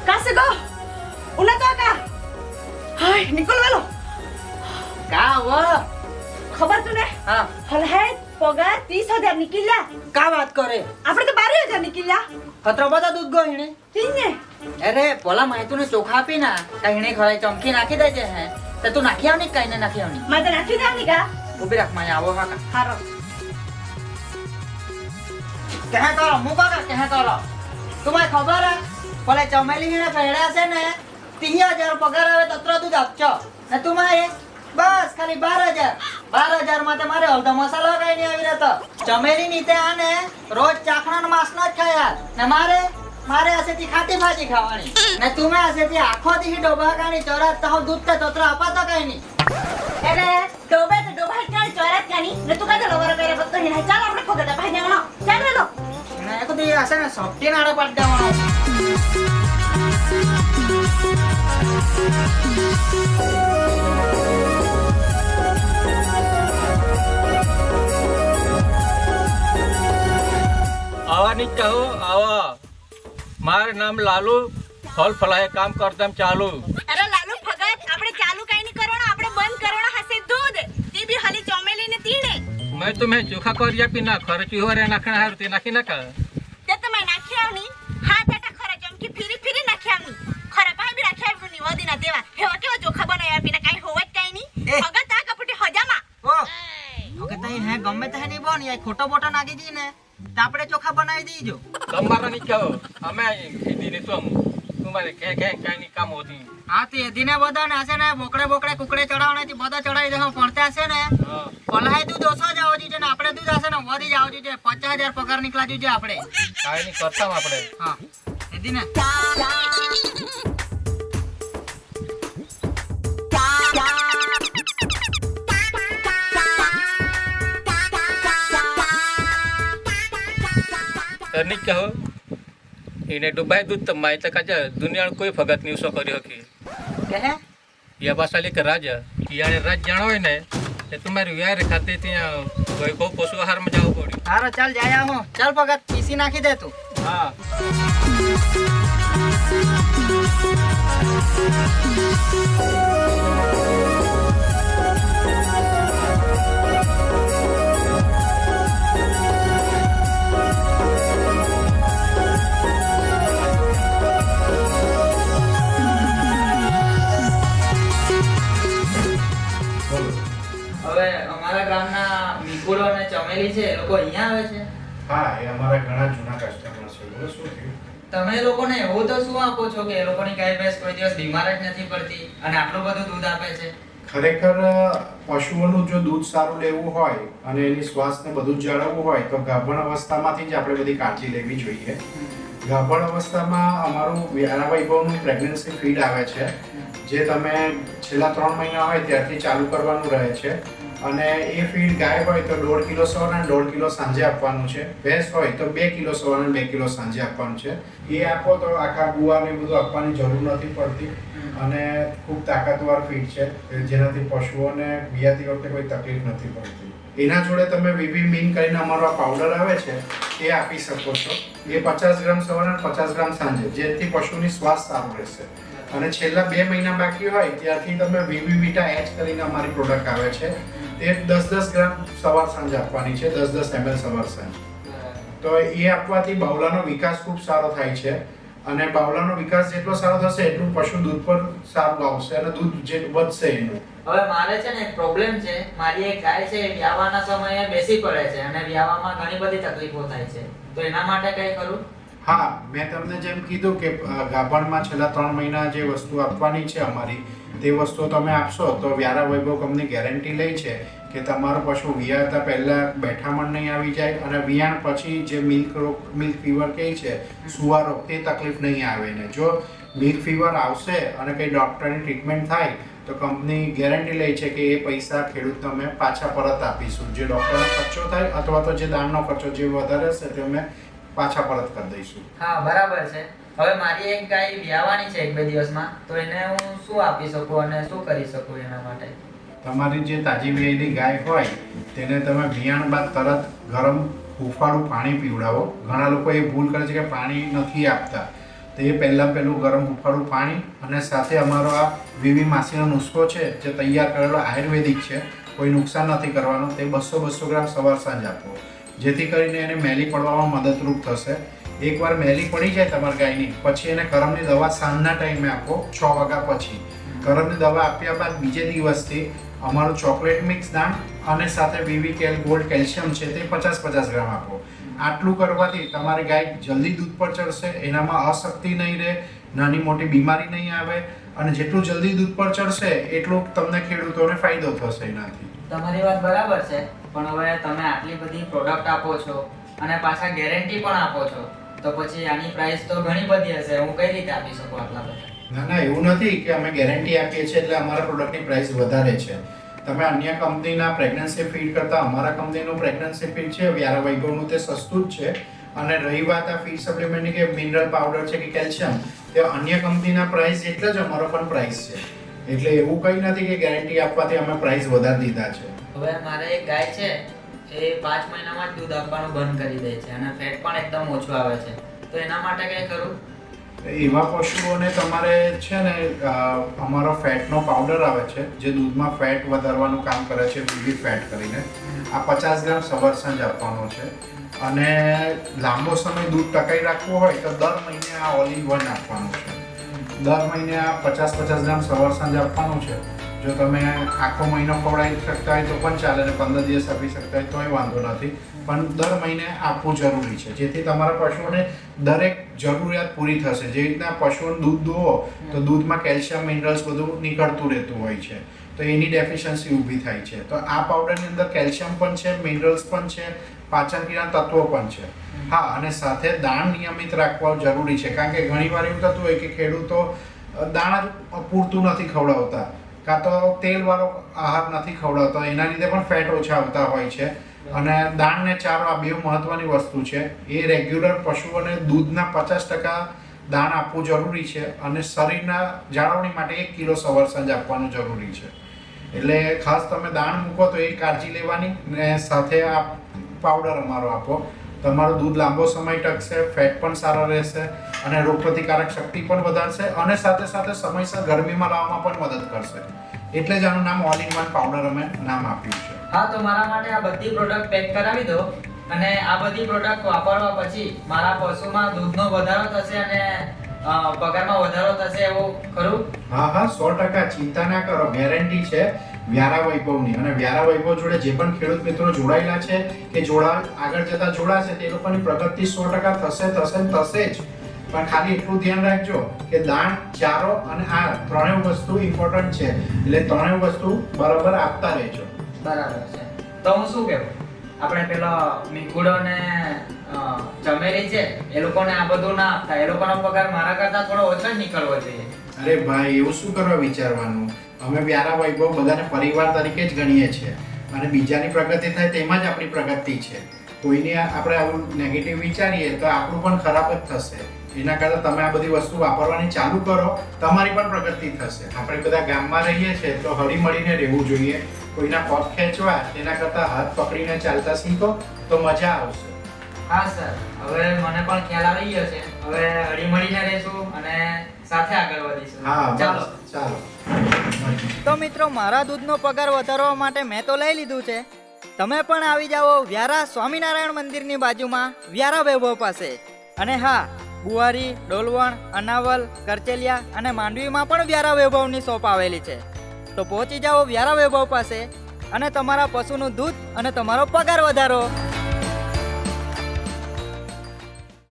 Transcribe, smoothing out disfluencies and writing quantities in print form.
कहाँ से गो उन्हें तो का हाय निकल वालो का वो खबर तूने हाँ हल है पगार 30,000 निकला का बात करे આપણે તો 12,000 निकला કતરો બધો દૂધ ગયો ઈને તીને અરે પોલા માયતુને ચોખા આપી ના કઈને ખળાઈ ચમકી નાખી દેજે હે તો તું નાખી આવની કઈને નાખી આવની માતે નાખી દાની કા ઉભી રાખ માય આવો કાકા હારો કહે કરો મુકા કા કહે કરો तुम्हें खबर है बोले चमेली ने पेड़ा से ने 30,000 पगार आवे तत्र दूध आपचो ने तुम्हारे बस खाली 12,000 में मारे हल्दा मसाला कई नहीं आवी रहता चमेली नीते आने रोज चाखणा न मासना ज खाया ने मारे आसेती खाटी भाजी खावानी ने तुम्हें आसेती आखो दी डोबाकानी चोरा तो दूध ते तत्र अपातो कई नहीं अरे डोबे तो डोबा क्या चोरत कानी ने तू का लवर करे बत्तो हिना चल આપણે ખોગડા ભાઈ જાણો ચાલ લે લો ને એક દી આસે ને સપટી નાડો પડ દેવાનો आवा नहीं कहो आवा मार नाम लालू फल फलाए काम करते चालू अरे लालू भगत આપણે ચાલુ કઈ ની કરવાનો આપણે બંધ કરવાનો હશે दूध ती भी हली चमेली ने तीने मैं तुम्हें चोखा कर पीना खर्ची हो रे नाखना है ते नाखी ना का તે તમે નાખી આવની હા તાટા ખરા ચમકી ફીરી ફીરી નાખી આવની ખરા પાઈ બી નાખી આવની વદીના દેવા હેવા કેવો ચોખા બનાવ્યા પીને કાઈ હોવત કાઈ ની ભગત આ કપટી હજામાં ओ ओके तई है गમે તે नहीं बोन ये खोटो बोटो नागी दी ने तो આપણે ચોખા બનાવી દીજો તમારા नहीं कहो हमें दीदी तुम तुम्हारे कह नहीं काम होती હા તે દીને બધા ને હશે ને બોકડે કુકડે ચડાવણે થી બધા ચડાવી દેહો પડતે હશે ને પલાય દૂધ ઓછો જાવ જોઈએ ને આપણે દૂધ હશે ને વધી જાવ જોઈએ 50,000 પગાર નીકળા જોઈએ આપણે કાઈ नहीं करता આપણે હા એ દીને नहीं कहो इन्हें डुबाई दूध तो माई तक आज दुनिया कोई भगत नहीं उसो करी हकी કહે ये भाषा लेकर राजा याने राज जानो है ने ते तुम्हारी व्यार खाते थे कोई को पशु आहार में जाओ पड़ी હારો ચાલ જાયા હું ચાલ ભગત પીસી નાખી દે તું हाँ હવે અમારા ગામના મીકુડો અને ચમેલી છે એ લોકો અહીંયા આવે છે હા એ અમારા ઘણા જૂના કસ્ટમર છે બોલો શું થયું તમે લોકોને એવું તો શું આપો છો કે એ લોકોની ગાય ભેંસ કોઈ દિવસ બીમાર જ નથી પડતી અને આટલું બધું દૂધ આપે છે ખરેખર પશુઓનું જો દૂધ સારું લેવું હોય અને એની સ્વાસ્થ્યને બધું જ જાળવવું હોય તો ગાભણ અવસ્થામાંથી જ આપણે બધી કાળજી લેવી જોઈએ ગાભણ અવસ્થામાં અમારું વ્યારા વૈભવનું પ્રેગ્નન્સી ફીડ આવે છે જે તમે છેલ્લા 3 મહિના હોય ત્યારથી ચાલુ કરવાનું રહે છે અને એ ફીડ ગાય હોય તો 1.5 કિલો સવારે અને 1.5 કિલો સાંજે આપવાનું છે ભેંસ હોય તો 2 કિલો સવારે અને 2 કિલો સાંજે આપવાનું છે એ આપો તો આખા ગુવાર ને બધું આપવાની જરૂર નથી પડતી અને ખૂબ તાકાતવાર ફીડ છે જેનાથી પશુઓને વિયાતી વખતે કોઈ તકલીફ નથી પડતી એના જોડે તમે વીવી મીન કરીને અમારો આ પાવડર આવે છે એ આપી શકો છો એ 50 ગ્રામ સવારે અને 50 ગ્રામ સાંજે જેથી પશુની સ્વાસ્થ્ય સારું રહેશે અને છેલ્લા 2 મહિના બાકી હોય ત્યારથી તમે વીવી વિટા એચ કરીને અમારી પ્રોડક્ટ આવે છે તે 10-10 ગ્રામ સવાર સાંજ આપવાની છે 10-10 ml સવાર સાંજ તો એ આપવાથી બાવલાનો વિકાસ ખૂબ સારો થાય છે અને બાવલાનો વિકાસ જેટલો સારો થશે એટલું પશુ દૂધ પર સારું આવશે અને દૂધ જે વધશે એનું હવે મારે છે ને એક પ્રોબ્લેમ છે મારી એક ગાય છે એ વ્યાવાના સમયે બેસી પડે છે અને વ્યાવામાં ઘણી બધી તકલીફો થાય છે તો એના માટે કઈ કરું હા મેં તમને જેમ કીધું કે ગાભણમાં છેલ્લા 3 મહિના જે વસ્તુ આપવાની છે અમારી તે વસ્તુ તમે આપશો તો વ્યારા વૈભવ કંપની ગેરંટી લે છે કે તમારું પશુ વિયાતા પહેલા બેઠામણ નહીં આવી જાય અને વિયાણ પછી જે મિલ્ક ફીવર કહે છે સુવારો તે તકલીફ નહીં આવે ને જો મિલ્ક ફીવર આવશે અને કંઈ ડૉક્ટરની ટ્રીટમેન્ટ થાય તો કંપની ગેરંટી લે છે કે એ પૈસા ખેડૂત તમે પાછા પરત આપીશું જે ડૉક્ટરનો ખર્ચો થાય અથવા તો જે દાણનો ખર્ચો જે વધારે હશે તે અમે પાછા પરત કરી દઈશું હા બરાબર છે હવે મારી એક ગાય વ્યાવાની છે 1-2 દિવસમાં તો એને હું શું આપી શકું અને શું કરી શકું એના માટે તમારી જે તાજી વિયાયેલી ગાય હોય તેને તમે વિયાણ બાદ તરત ગરમ હુંફાળું પાણી પીવડાવો. ઘણા લોકો એ ભૂલ કરે છે કે પાણી નથી આપતા, તો એ પહેલું ગરમ હુંફાળું પાણી અને સાથે અમારો આ વીવી માસીનો નુસ્ખો છે જે તૈયાર કરેલો આયુર્વેદિક છે, કોઈ નુકસાન નથી કરવાનું, તે 200 ગ્રામ સવાર સાંજ આપો, જેથી કરીને એને મેલી પડવામાં મદદરૂપ થશે. એકવાર મેલી પડી જાય તમારી ગાયની, પછી એને કરમની દવા સાંજના ટાઈમે આપો 6 વાગ્યા પછી. કરમની દવા આપ્યા બાદ બીજે દિવસથી અમારું ચોકલેટ મિક્સ દાણ અને સાથે વીવી ગોલ્ડ કેલ્શિયમ છે તે 50 ગ્રામ આપો. આટલું કરવાથી તમારી ગાય જલ્દી દૂધ પર ચડશે, એનામાં અશક્તિ નહીં રહે, નાની મોટી બીમારી નહીં આવે, અને જેટલું જલ્દી દૂધ પર ચડશે એટલું તમને ખેડૂતોને ફાયદો થશે એનાથી. તમારી વાત બરાબર છે, પણ હવે તમે આટલી બધી પ્રોડક્ટ આપો છો અને પાછા ગેરંટી પણ આપો છો, તો પછી આની પ્રાઇસ તો ઘણી બધી હશે. હું કઈ રીતે આપી શકું આટલા બધા? ના, એવું નથી કે અમે ગેરંટી આપીએ છીએ એટલે અમારા પ્રોડક્ટની પ્રાઇસ વધારે છે. તમે અન્ય કંપનીના પ્રેગ્નન્સી ફીડ કરતાં અમારા કંપનીનું પ્રેગ્નન્સી ફીડ છે વ્યારા વૈભવનું, તે સસ્તું જ છે. અને રહી વાત આ ફીડ સપ્લિમેન્ટની કે મિનરલ પાવડર છે કે કેલ્શિયમ, તે અન્ય કંપનીના પ્રાઇસ એટલે જ અમારો પણ પ્રાઇસ છે. એટલે એવું કંઈ નથી કે ગેરંટી આપવાથી અમે પ્રાઇસ વધારી દીધા છે. હવે મારે એક ગાય છે, એ 5 મહિનામાં જ દૂધ આપવાનું બંધ કરી દે છે અને ફેટ પણ એકદમ ઓછું આવે છે, તો એના માટે કંઈ કરું? એવા પશુઓને તમારે છે ને અમારો ફેટનો પાવડર આવે છે જે દૂધમાં ફેટ વધારવાનું કામ કરે છે, વીવી ફેટ કરીને. આ 50 ગ્રામ સવાર સાંજ આપવાનો છે. અને લાંબો સમય દૂધ ટકાઈ રાખવું હોય તો દર મહિને આ ઓલ ઇન વન આપવાનું છે. દર મહિને આ 50 ગ્રામ સવાર સાંજ આપવાનું છે. જો તમે આખો મહિનો ખવડાવી શકતા હોય તો પણ ચાલે, અને 15 દિવસ આપી શકતા હોય તોય વાંધો નથી, પણ દર મહિને આપવું જરૂરી છે, જેથી તમારા પશુઓને દરેક જરૂરિયાત પૂરી થશે. જે રીતના પશુઓને દૂધ દોવો તો દૂધમાં કેલ્શિયમ મિનરલ્સ બધું નીકળતું રહેતું હોય છે, તો એની ડેફિશિયન્સી ઊભી થાય છે. તો આ પાવડરની અંદર કેલ્શિયમ પણ છે, મિનરલ્સ પણ છે, પાચન ક્રિયાના તત્વો પણ છે. હા, અને સાથે દાણ નિયમિત રાખવા જરૂરી છે, કારણ કે ઘણીવાર એવું થતું હોય કે ખેડૂતો દાણ જ પૂરતું નથી ખવડાવતા, કાં તો તેલવાળો આહાર નથી ખવડાવતા, એના લીધે પણ ફેટ ઓછા આવતા હોય છે. અને દાણ ને ચારો આ બે મહત્વની વસ્તુ છે. એ રેગ્યુલર પશુઓને દૂધના 50% દાણ આપવું જરૂરી છે, અને શરીરના જાળવણી માટે 1 કિલો સવાર સાંજ આપવાનું જરૂરી છે. એટલે ખાસ તમે દાણ મૂકો તો એ કાળજી લેવાની, ને સાથે આ પાવડર અમારો આપો. તમારું દૂધ લાંબો સમય ટકશે, ફેટ પણ સારો રહેશે, અને રોગપ્રતિકારક શક્તિ પણ વધારશે, અને સાથે સાથે સમયસર ગરમીમાં લાવવામાં પણ મદદ કરશે. એટલે જ આનું નામ ઓલ ઇન વન પાવડર અમે નામ આપ્યું છે. હા, તો મારા માટે આ બધી પ્રોડક્ટ પેક કરાવી દો, અને આ બધી પ્રોડક્ટ વાપરવા પછી મારા પશુમાં દૂધનો વધારો થશે અને પગારમાં વધારો થશે, એવું ખરું? હા, 100% ચિંતા ના કરો, ગેરંટી છે વ્યારા વૈભવની. અને વ્યારા વૈભવ જોડે જે પણ ખેડૂત મિત્રો જોડાયેલા છે કે આગળ જતા જોડાશે, તે લોકોની પ્રગતિ 100% થશે જ. પણ ખાલી એટલું ધ્યાન રાખજો કે દાણ, ચારો અને આ ત્રણેય વસ્તુ ઇમ્પોર્ટન્ટ છે, એટલે ત્રણેય વસ્તુ બરાબર આપતા રહેજો. બરાબર છે. તો હું શું કહેવું, આપણે પેલો મીકુડો ને ચમેલી છે, એ લોકોને આ બધું ના આપતા, એ લોકોનો પગાર મારા કરતા થોડો ઓછો જ નીકળવો જોઈએ. અરે ભાઈ, એવું શું કરવા વિચારવાનું? અમે વ્યારા વૈભવ બધાને પરિવાર તરીકે જ ગણીએ છીએ, અને બીજાની પ્રગતિ થાય તેમાં જ આપણી પ્રગતિ છે. કોઈની આપણે આવું નેગેટિવ વિચારીએ તો આપણું પણ ખરાબ જ થશે. એના કરતાં તમે આ બધી વસ્તુ વાપરવાની ચાલુ કરો, તમારી પણ પ્રગતિ થશે. આપણે બધા ગામમાં રહીએ છીએ તો હળી મળીને રહેવું જોઈએ. કોઈના પગ ખેંચવા તેના કરતાં હાથ પકડીને ચાલતા શીખો તો મજા આવશે. હા સર, હવે મને પણ ખ્યાલ આવી ગયો છે. હવે હળી મળીને રહેશું અને સાથે આગળ વધીશું. હા, ચાલો. તો મિત્રો, મારા દૂધનો પગાર વધારવા માટે મેં તો લઈ લીધું છે. તમે પણ આવી જાઓ વ્યારા સ્વામિનારાયણ મંદિરની બાજુમાં વ્યારા વૈભવ પાસે. અને હા, બુવારી, ડોલવણ, અનાવલ, કરચેલિયા અને માંડવીમાં પણ વ્યારા વૈભવની શોપ આવેલી છે. તો પહોંચી જાઓ વ્યારા વૈભવ પાસે અને તમારા પશુનું દૂધ અને તમારો પગાર વધારો.